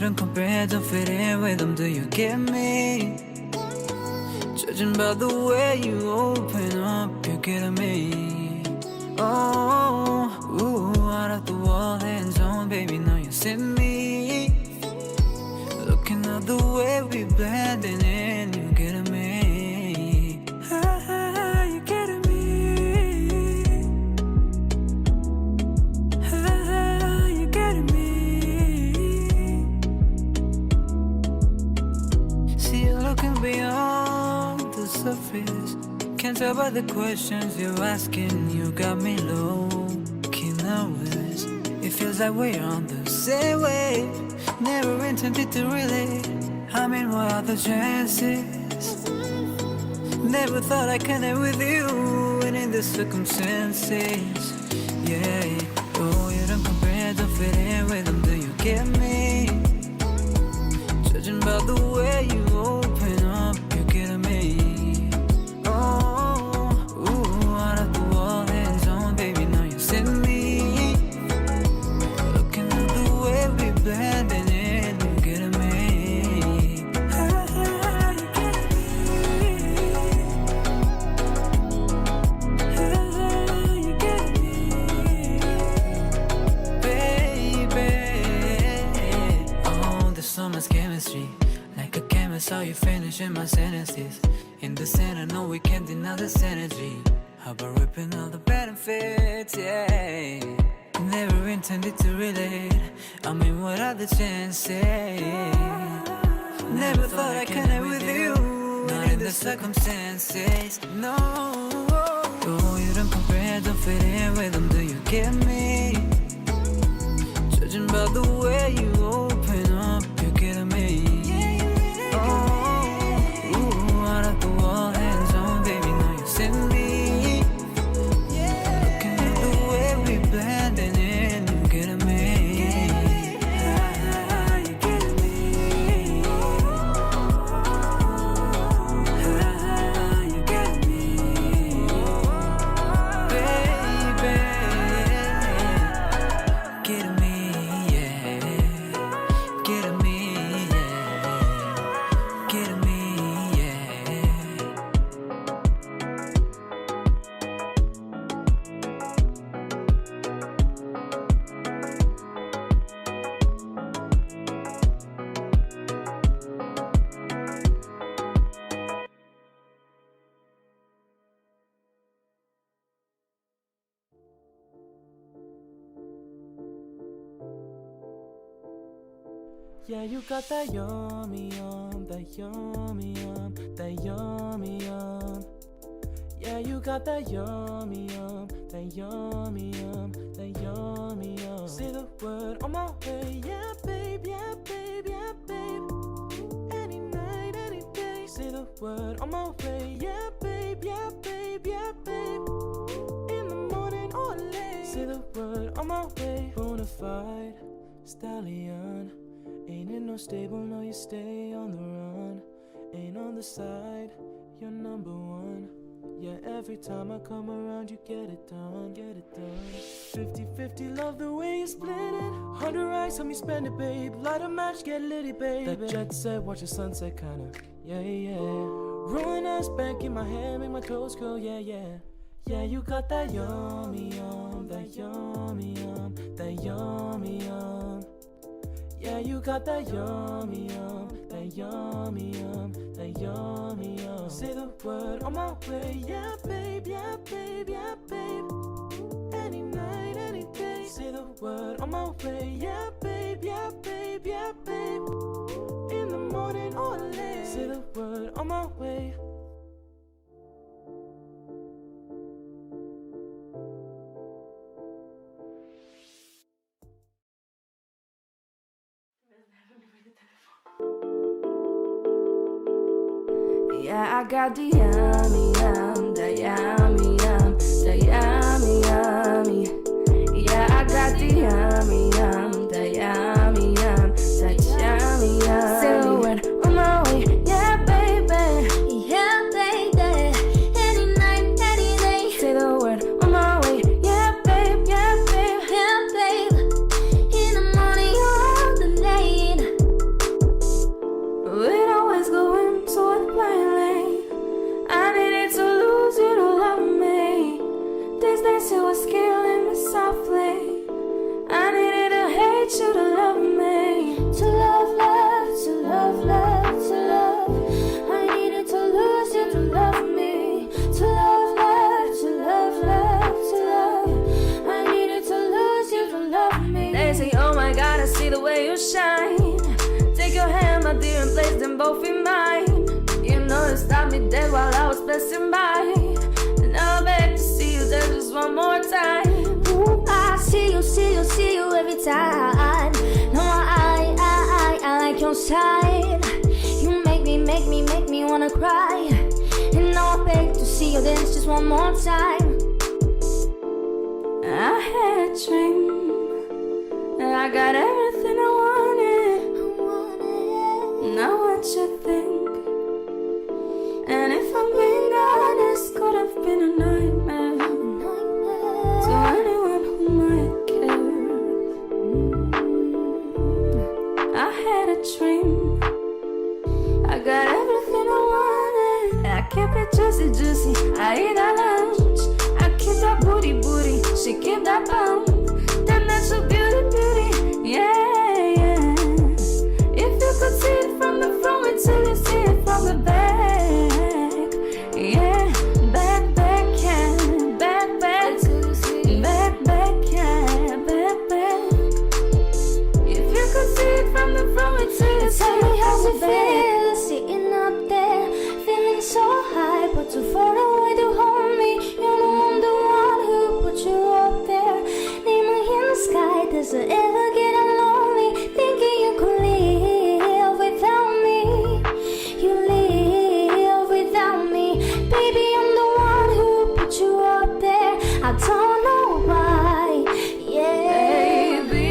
don't compare, don't fit in with them, do you get me? Judging by the way you open up, you get me. Oh, ooh, out of the wall, hands on, baby, now you see me. Looking at the way we blending in, you get me. Ah, you get me. Ah, you get me. See you looking beyond the surface. Can't tell by the questions you're asking. You got me low, key nervous. It feels like we're on the same wave. Never intended to relate. I mean, what are the chances? Never thought I'd connect with you, and in the circumstances, yeah. Oh, you don't compare, don't fit in with them, do you get me? Judging by the way you open up, you get me. Oh, ooh, out of the wall, hands on, baby, now you see me. Looking at the way we blending in, you get me. Ah, you get me. Ah, you get me. Baby, oh, there's so much chemistry. Like a chemist, how you finishing my sentences. In the center, no, we can't deny the synergy. How about ripping all the benefits, yeah. Never intended to relate. I mean, what are the chances? Never thought I'd connect with you, not in the circumstances, no. Oh, you don't compare, don't fit in with them, do you get me? Judging by the way you open up, you get me. Oh, ooh, out of the wall, hands on, baby, now you see me. Looking at the way we blending in, you get me. Ah, you get me. Ah, you get me. Baby, get me, yeah. Get me, yeah. Get me, yeah. Yeah, you got that yummy yum, that yummy yum, that yummy yum. Yeah, you got that yummy yum, that yummy yum, that yummy yum. Say the word on my way, yeah, babe, yeah, babe, yeah, babe. Any night, any day. Say the word on my way, yeah, babe, yeah, babe, yeah, babe. In the morning or late. Say the word on my way. Bonafide stallion. Ain't in no stable, no, you stay on the run. Ain't on the side, you're number one. Yeah, every time I come around, you get it done, get it done. 50-50, love the way you split it. 100 racks, help me spend it, babe. Light a match, get litty, babe. That jet set, watch the sunset, kinda, yeah, yeah. Rolling us back in my hair, make my toes curl, yeah, yeah. Yeah, you got that yummy yum, that yummy yum, that yummy yum. Yeah, you got that yummy yum, that yummy yum, that yummy yum. Say the word on my way, yeah, babe, yeah, babe, yeah, babe. Any night, any day. Say the word on my way, yeah, babe, yeah, babe, yeah, babe. In the morning or late. Say the word on my way. Yeah, I got the yummy yum, the yummy yum, the yummy yummy. Yeah, I got the yummy yum, the yummy yum, the yummy yum. Silhouette on my way, yeah, baby, yeah, baby. Any night, any day. Say the word on my way, yeah, babe, yeah, babe, yeah, babe. In the morning or the late. passing by. And I beg to see you there just one more time. Ooh, I see you every time. No, I like your side. You make me wanna cry. And now I beg to see you dance just one more time. I had a dream, and I got everything I wanted. Now what you think? And if I'm being honest, could have been a nightmare to anyone who might care. I had a dream, I got everything I wanted. I kept it juicy, I eat that lunch. I keep that booty, she keep that bump. That natural beauty, yeah. If you could see it from the front, wait till you see it from the back. Yeah, back, yeah, back, yeah, back. If you could see it from the front, wait till you see it from the back. Sitting up there, feeling so high, but too far away to hold me. You know I'm the one who put you up there. Name me in the sky, does it ever get lonely? Thinking you could live without me. You live without me. Baby, I'm the one who put you up there. I don't know why, yeah. Baby,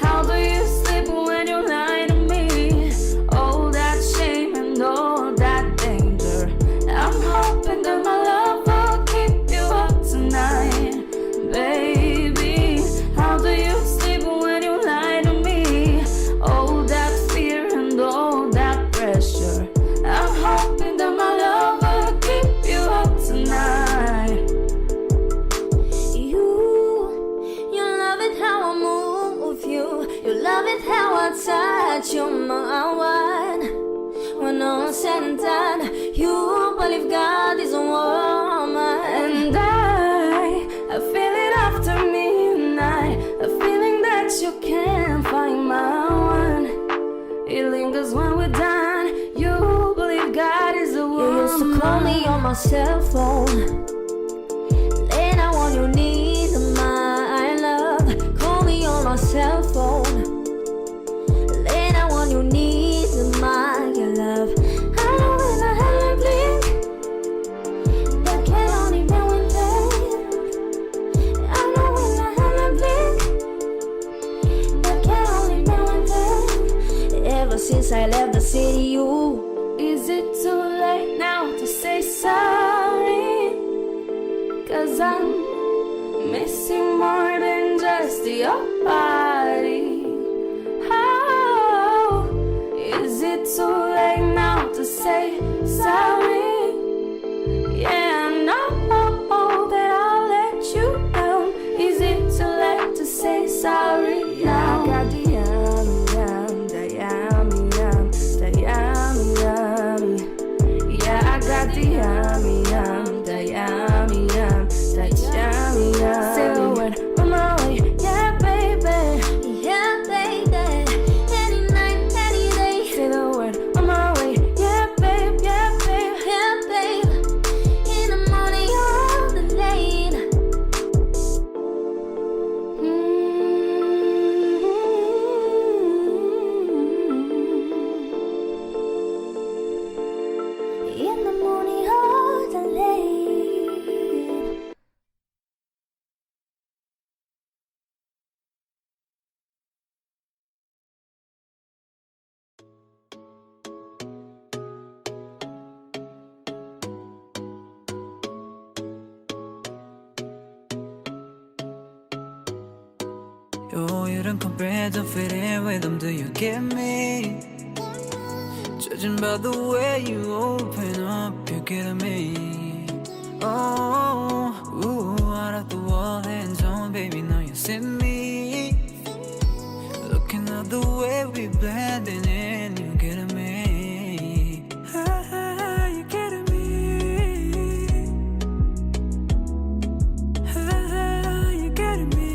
how do you sleep when you lie to me? All that shame and all that danger. I'm hoping that my love will keep you up tonight. Baby, how do you sleep when you lie to me? All that fear and all that pressure. I'm hoping that my love will keep you up tonight. You love it how I move you. You love it how I touch you, my one. When all is said and done, you believe God is a woman. And I feel it after midnight, a feeling that you can't find my one. It lingers when we're done. You believe God is a woman. You used to call me on my cell phone, then I want you need my love. Call me on my cell phone, then I want you need my love. I know when I have a blink, that can only be one thing. I know when I have a blink, that can only be one thing. Ever since I left the city, is it too late now to say sorry? 'Cause I'm missing more than just your body. Oh, is it too late now to say sorry? Yeah, I know that I'll let you down. Is it too late to say sorry now? I got the yummy. Yeah, I got the yummy, the yummy, the yummy. Say the word on my way, yeah, baby. Yeah, baby. Any night, any day. Say the word on my way, yeah, babe, yeah, babe, yeah, babe. In the morning or the late. In the morning or the late. You don't comprehend, don't fit in with them, do you get me? Judging by the way you open up, you're getting me. Oh, ooh, out of the wall, hands on, baby, now you see me. Looking at the way we blending in, you're getting me. Ah, you're getting me. Ah, you're getting me.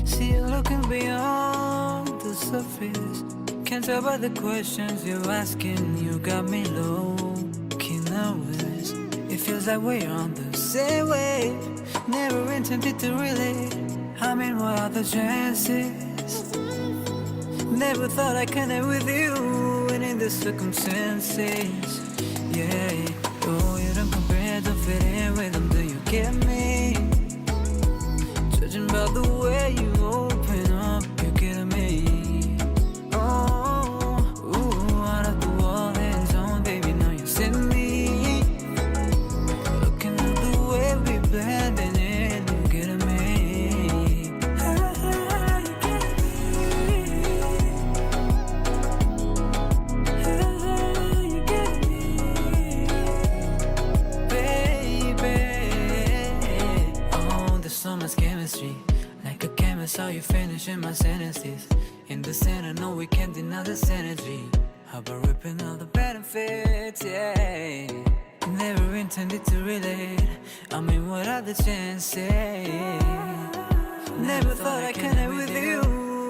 See, you're looking beyond the surface, Can't tell by the questions you're asking, you got me low, key nervous. It feels like we're on the same wave. Never intended to relate. I mean, what are the chances? Never thought I'd connect with you, and in the circumstances, yeah. Oh, you don't compare, don't fit in with them, do you get me? Judging by the way you open up, you get me. Oh, ooh, out of the wall and zone, baby, now you see me. Looking at the way we blending in, you get me. You get me. You get me, baby. Oh, there's so much chemistry. Like a chemist, how you finishing my sentences. In the center, no, we can't deny the synergy. How about ripping all the benefits, yeah. Never intended to relate. I mean, what are the chances? Never thought I'd connect with you,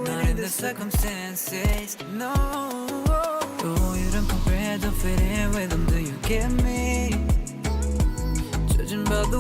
not in the circumstances, no. Oh, you don't compare, don't fit in with them, do you get me? Judging by the